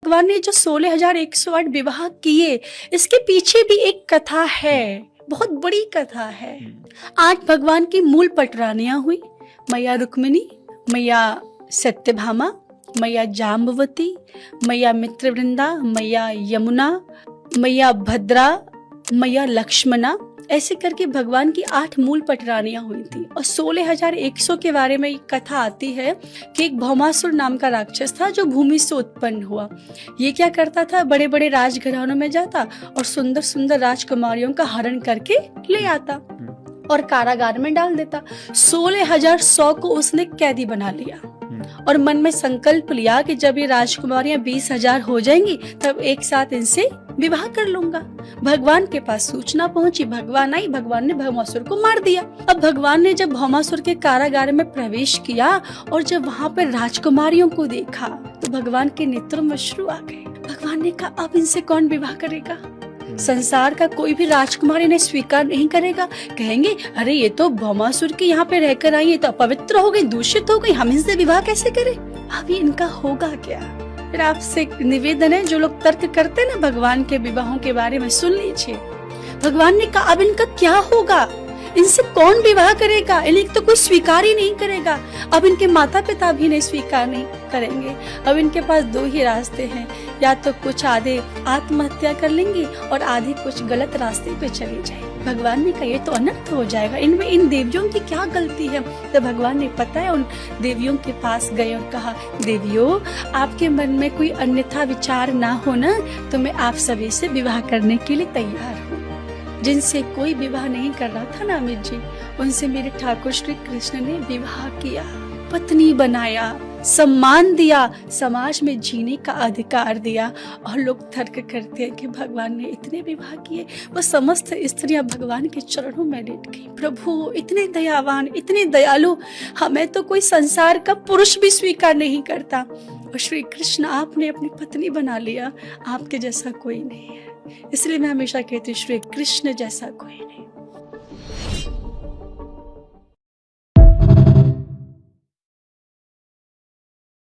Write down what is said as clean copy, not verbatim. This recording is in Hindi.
भगवान ने जो 16,108 विवाह किए, इसके पीछे भी एक कथा है, बहुत बड़ी कथा है। 8 भगवान की मूल पटरानियां हुई, मैया रुक्मिणी, मैया सत्यभामा, मैया जाम्बवती, मैया मित्रवृंदा, मैया यमुना, मैया भद्रा, मैया लक्ष्मणा, ऐसे करके भगवान की 8 मूल पटरानियां हुई थी। और 16,100 के बारे में एक कथा आती है कि एक भौमासुर नाम का राक्षस था जो भूमि से उत्पन्न हुआ। ये क्या करता था, बड़े बड़े राजघरानों में जाता और सुंदर सुंदर राजकुमारियों का हरण करके ले आता और कारागार में डाल देता। 16,100 को उसने कैदी बना लिया और मन में संकल्प लिया कि जब ये राजकुमारियां 20,000 हो जाएंगी तब एक साथ इनसे विवाह कर लूंगा। भगवान के पास सूचना पहुंची, भगवान आई, भगवान ने भौमासुर को मार दिया। अब भगवान ने जब भौमासुर के कारागार में प्रवेश किया और जब वहां पर राजकुमारियों को देखा तो भगवान के नेत्रों में अश्रु आ गए। भगवान ने कहा, अब इनसे कौन विवाह करेगा? संसार का कोई भी राजकुमार इन्हें स्वीकार नहीं करेगा। कहेंगे, अरे ये तो भौमासुर की यहाँ पे रहकर आई, ये तो अपवित्र हो गई, दूषित हो गई, हम इनसे विवाह कैसे करें? अब ये इनका होगा क्या? फिर आपसे एक निवेदन है, जो लोग तर्क करते हैं ना भगवान के विवाहों के बारे में, सुन लीजिए। भगवान ने कहा, अब इनका क्या होगा? इनसे कौन विवाह करेगा? इन्हें तो कोई स्वीकार ही नहीं करेगा। अब इनके माता पिता भी नहीं स्वीकार नहीं करेंगे। अब इनके पास 2 ही रास्ते हैं, या तो कुछ आधे आत्महत्या कर लेंगे और आधे कुछ गलत रास्ते पे चले जाएंगे। भगवान ने कहा, ये तो अनर्थ हो जाएगा, इनमें इन देवियों की क्या गलती है? तो भगवान ने पता है उन देवियों के पास गए और कहा, देवियों, आपके मन में कोई अन्यथा विचार ना हो ना, तो मैं आप सभी से विवाह करने के लिए तैयार हूँ। जिनसे कोई विवाह नहीं कर रहा था ना अमित जी, उनसे मेरे ठाकुर श्री कृष्ण ने विवाह किया, पत्नी बनाया, सम्मान दिया, समाज में जीने का अधिकार दिया। और लोग तर्क करते हैं कि भगवान ने इतने विवाह किए। वो समस्त स्त्रियां भगवान के चरणों में लेट गई, प्रभु इतने दयावान, इतने दयालु, हमें तो कोई संसार का पुरुष भी स्वीकार नहीं करता, और श्री कृष्ण आपने अपनी पत्नी बना लिया, आपके जैसा कोई नहीं है। इसलिए मैं हमेशा कहती हूँ, श्री कृष्ण जैसा कोई नहीं।